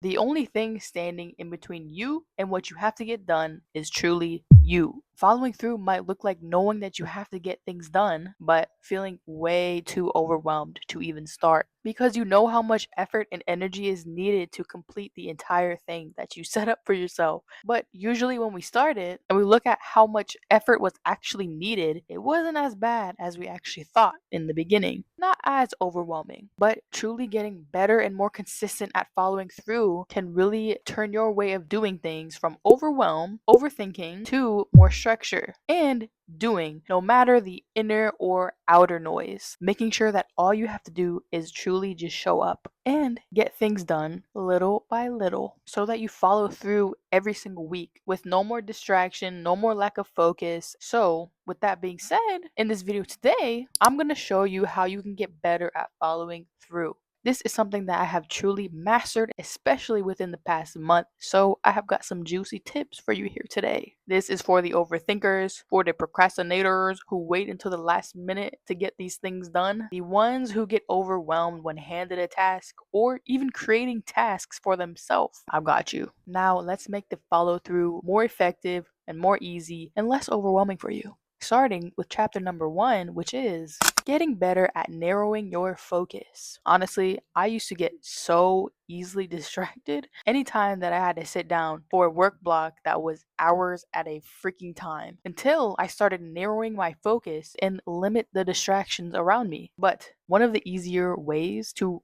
The only thing standing in between you and what you have to get done is truly you. Following through might look like knowing that you have to get things done, but feeling way too overwhelmed to even start because you know how much effort and energy is needed to complete the entire thing that you set up for yourself. But usually, when we started and we look at how much effort was actually needed, it wasn't as bad as we actually thought in the beginning. Not as overwhelming, but truly getting better and more consistent at following through can really turn your way of doing things from overwhelm, overthinking, to more structure and doing, no matter the inner or outer noise. Making sure that all you have to do is truly just show up and get things done little by little so that you follow through every single week with no more distraction, no more lack of focus. So, with that being said, in this video today, I'm going to show you how you can get better at following through. This is something that I have truly mastered, especially within the past month. So I have got some juicy tips for you here today. This is for the overthinkers, for the procrastinators who wait until the last minute to get these things done, the ones who get overwhelmed when handed a task, or even creating tasks for themselves. I've got you. Now let's make the follow through more effective and more easy and less overwhelming for you. Starting with chapter number 1, which is getting better at narrowing your focus. Honestly, I used to get so easily distracted anytime that I had to sit down for a work block that was hours at a freaking time until I started narrowing my focus and limit the distractions around me. But one of the easier ways to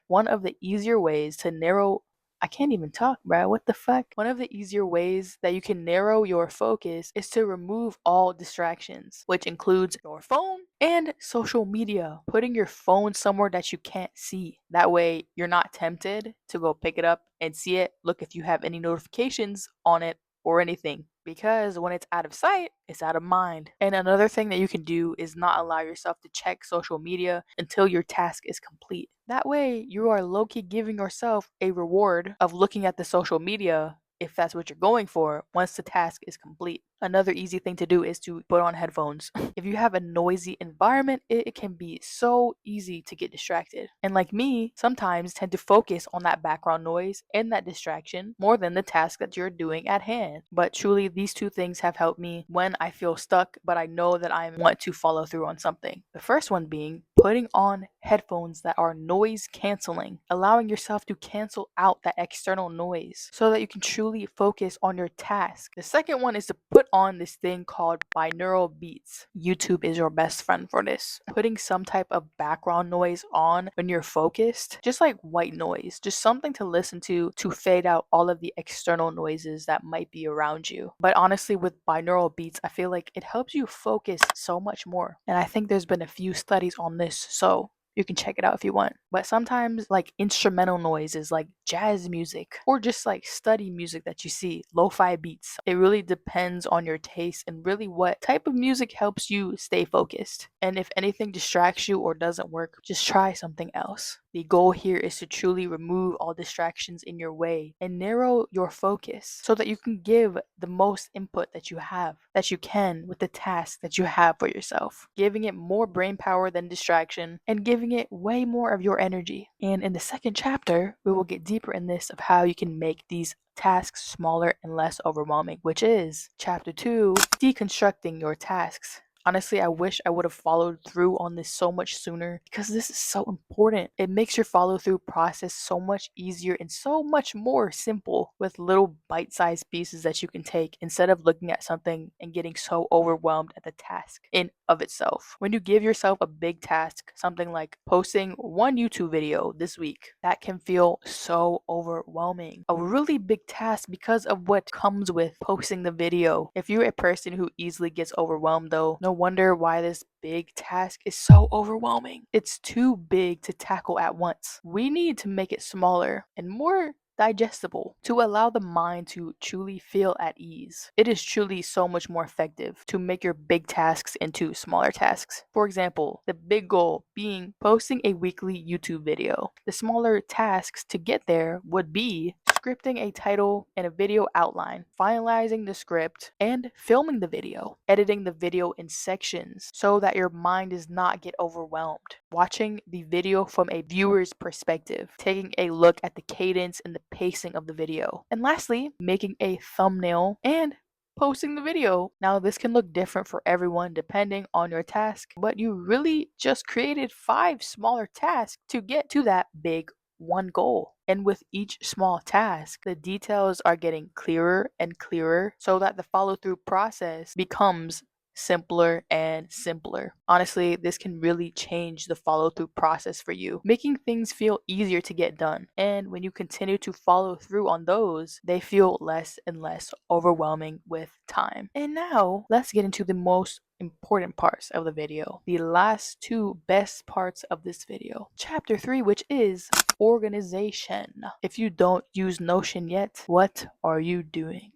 one of the easier ways to narrow I can't even talk, bro. What the fuck? One of the easier ways that you can narrow your focus is to remove all distractions, which includes your phone and social media. Putting your phone somewhere that you can't see. That way, you're not tempted to go pick it up and see it. Look if you have any notifications on it or anything. Because when it's out of sight, it's out of mind. And another thing that you can do is not allow yourself to check social media until your task is complete. That way, you are low key giving yourself a reward of looking at the social media if that's what you're going for once the task is complete. Another easy thing to do is to put on headphones. If you have a noisy environment, it can be so easy to get distracted. And like me, sometimes tend to focus on that background noise and that distraction more than the task that you're doing at hand. But truly, these two things have helped me when I feel stuck, but I know that I want to follow through on something. The first one being putting on headphones that are noise canceling, allowing yourself to cancel out that external noise so that you can truly focus on your task. The second one is to put on this thing called binaural beats. YouTube is your best friend for this. Putting some type of background noise on when you're focused, just like white noise, just something to listen to fade out all of the external noises that might be around you. But honestly, with binaural beats, I feel like it helps you focus so much more. And I think there's been a few studies on this, so you can check it out if you want. But sometimes, like instrumental noises, like jazz music, or just like study music that you see, lo fi beats. It really depends on your taste and really what type of music helps you stay focused. And if anything distracts you or doesn't work, just try something else. The goal here is to truly remove all distractions in your way and narrow your focus so that you can give the most input that you can with the task that you have for yourself, giving it more brain power than distraction and giving it way more of your energy. And in the second chapter, we will get deeper in this of how you can make these tasks smaller and less overwhelming, which is chapter 2, deconstructing your tasks. Honestly, I wish I would have followed through on this so much sooner because this is so important. It makes your follow through process so much easier and so much more simple with little bite sized pieces that you can take instead of looking at something and getting so overwhelmed at the task in of itself. When you give yourself a big task, something like posting one YouTube video this week, that can feel so overwhelming. A really big task because of what comes with posting the video. If you're a person who easily gets overwhelmed though, no wonder why this big task is so overwhelming. It's too big to tackle at once. We need to make it smaller and more digestible to allow the mind to truly feel at ease. It is truly so much more effective to make your big tasks into smaller tasks. For example, the big goal being posting a weekly YouTube video. The smaller tasks to get there would be scripting a title and a video outline, finalizing the script, and filming the video, editing the video in sections so that your mind does not get overwhelmed, watching the video from a viewer's perspective, taking a look at the cadence and the pacing of the video, and lastly, making a thumbnail and posting the video. Now, this can look different for everyone depending on your task, but you really just created 5 smaller tasks to get to that big one goal. And with each small task, the details are getting clearer and clearer so that the follow through process becomes simpler and simpler. Honestly, this can really change the follow through process for you, making things feel easier to get done. And when you continue to follow through on those, they feel less and less overwhelming with time. And now, let's get into the most important parts of the video, the last 2 best parts of this video. Chapter 3, which is organization. If you don't use Notion yet, what are you doing?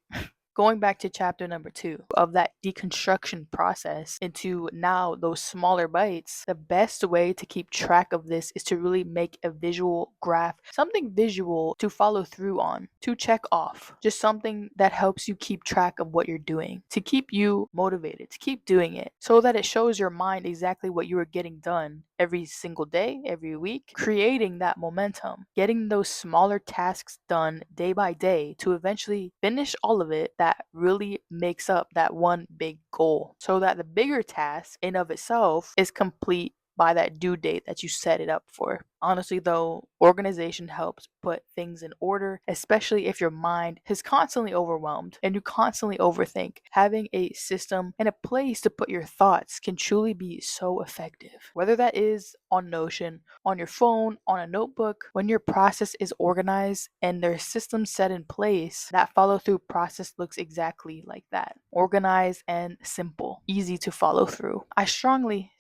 Going back to chapter number 2 of that deconstruction process into now those smaller bites, the best way to keep track of this is to really make a visual graph, something visual to follow through on, to check off, just something that helps you keep track of what you're doing, to keep you motivated, to keep doing it, so that it shows your mind exactly what you are getting done every single day, every week, creating that momentum, getting those smaller tasks done day by day to eventually finish all of it that really makes up that one big goal, so that the bigger task in of itself is complete by that due date that you set it up for. Honestly, though, organization helps put things in order, especially if your mind is constantly overwhelmed and you constantly overthink. Having a system and a place to put your thoughts can truly be so effective. Whether that is on Notion, on your phone, on a notebook, when your process is organized and there's systems set in place, that follow through process looks exactly like that. Organized and simple, easy to follow through. I strongly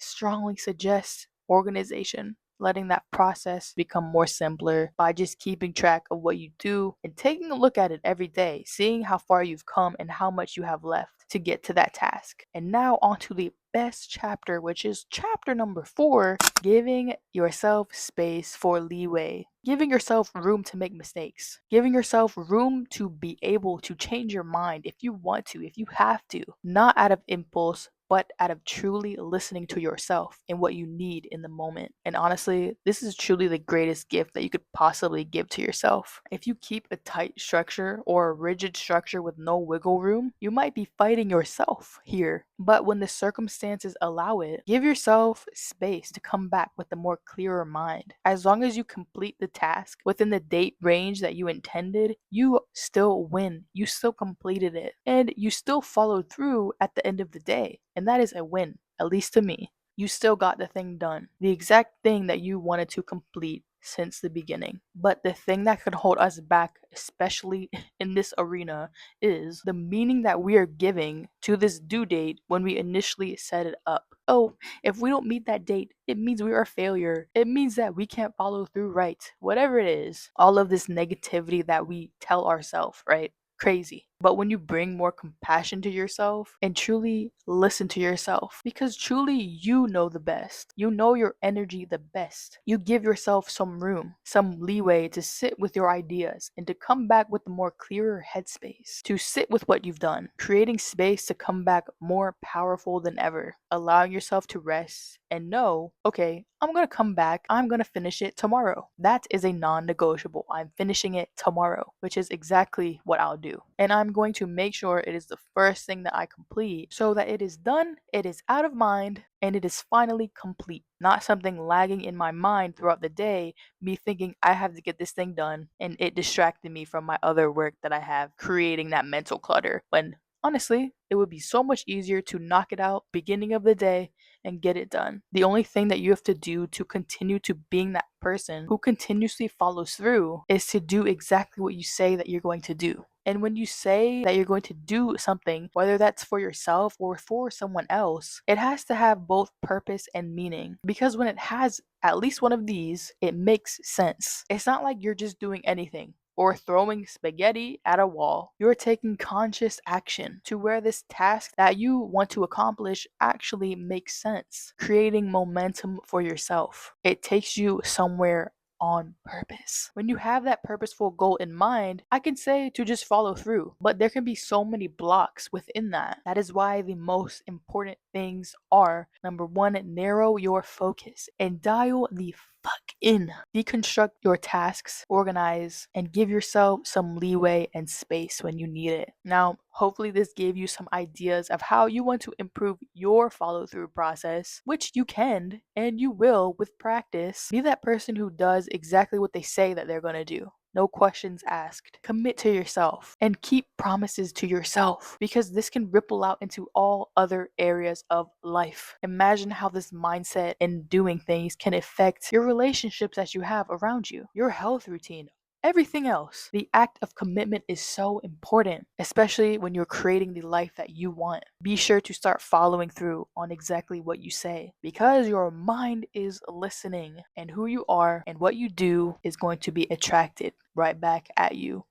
suggest organization, letting that process become more simpler by just keeping track of what you do and taking a look at it every day, seeing how far you've come and how much you have left to get to that task. And now on to the best chapter, which is chapter number 4, giving yourself space for leeway. Giving yourself room to make mistakes. Giving yourself room to be able to change your mind if you want to, if you have to. Not out of impulse, but out of truly listening to yourself and what you need in the moment. And honestly, this is truly the greatest gift that you could possibly give to yourself. If you keep a tight structure or a rigid structure with no wiggle room, you might be fighting yourself here. But when the circumstances allow it, give yourself space to come back with a more clearer mind. As long as you complete the task within the date range that you intended, you still win. You still completed it. And you still followed through at the end of the day. And that is a win, at least to me. You still got the thing done, the exact thing that you wanted to complete since the beginning. But the thing that could hold us back, especially in this arena, is the meaning that we are giving to this due date when we initially set it up. Oh, if we don't meet that date, it means we are a failure. It means that we can't follow through right. Whatever it is, all of this negativity that we tell ourselves, right? Crazy. But when you bring more compassion to yourself and truly listen to yourself, because truly you know the best, you know your energy the best, you give yourself some room, some leeway to sit with your ideas and to come back with a more clearer headspace, to sit with what you've done, creating space to come back more powerful than ever, allowing yourself to rest and know, okay, I'm gonna come back, I'm gonna finish it tomorrow. That is a non negotiable. I'm finishing it tomorrow, which is exactly what I'll do. And I'm going to make sure it is the first thing that I complete so that it is done, it is out of mind, and it is finally complete. Not something lagging in my mind throughout the day, me thinking I have to get this thing done, and it distracted me from my other work that I have, creating that mental clutter. When honestly, it would be so much easier to knock it out beginning of the day and get it done. The only thing that you have to do to continue to being that person who continuously follows through is to do exactly what you say that you're going to do. And when you say that you're going to do something, whether that's for yourself or for someone else, it has to have both purpose and meaning. Because when it has at least one of these, it makes sense. It's not like you're just doing anything or throwing spaghetti at a wall. You're taking conscious action to where this task that you want to accomplish actually makes sense, creating momentum for yourself. It takes you somewhere on purpose. When you have that purposeful goal in mind, I can say to just follow through, but there can be so many blocks within that. That is why the most important things are: number one, narrow your focus and dial the fuck in. Deconstruct your tasks, organize, and give yourself some leeway and space when you need it. Now, hopefully, this gave you some ideas of how you want to improve your follow through process, which you can and you will with practice. Be that person who does exactly what they say that they're going to do. No questions asked. Commit to yourself and keep promises to yourself, because this can ripple out into all other areas of life. Imagine how this mindset and doing things can affect your relationships that you have around you, your health routine, everything else. The act of commitment is so important, especially when you're creating the life that you want. Be sure to start following through on exactly what you say, because your mind is listening, and who you are and what you do is going to be attracted right back at you.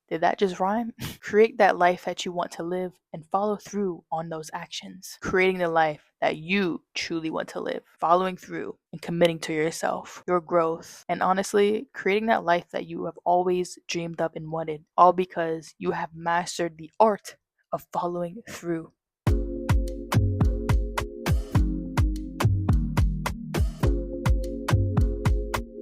Did that just rhyme? Create that life that you want to live and follow through on those actions. Creating the life that you truly want to live, following through and committing to yourself, your growth, and honestly, creating that life that you have always dreamed up and wanted, all because you have mastered the art of following through.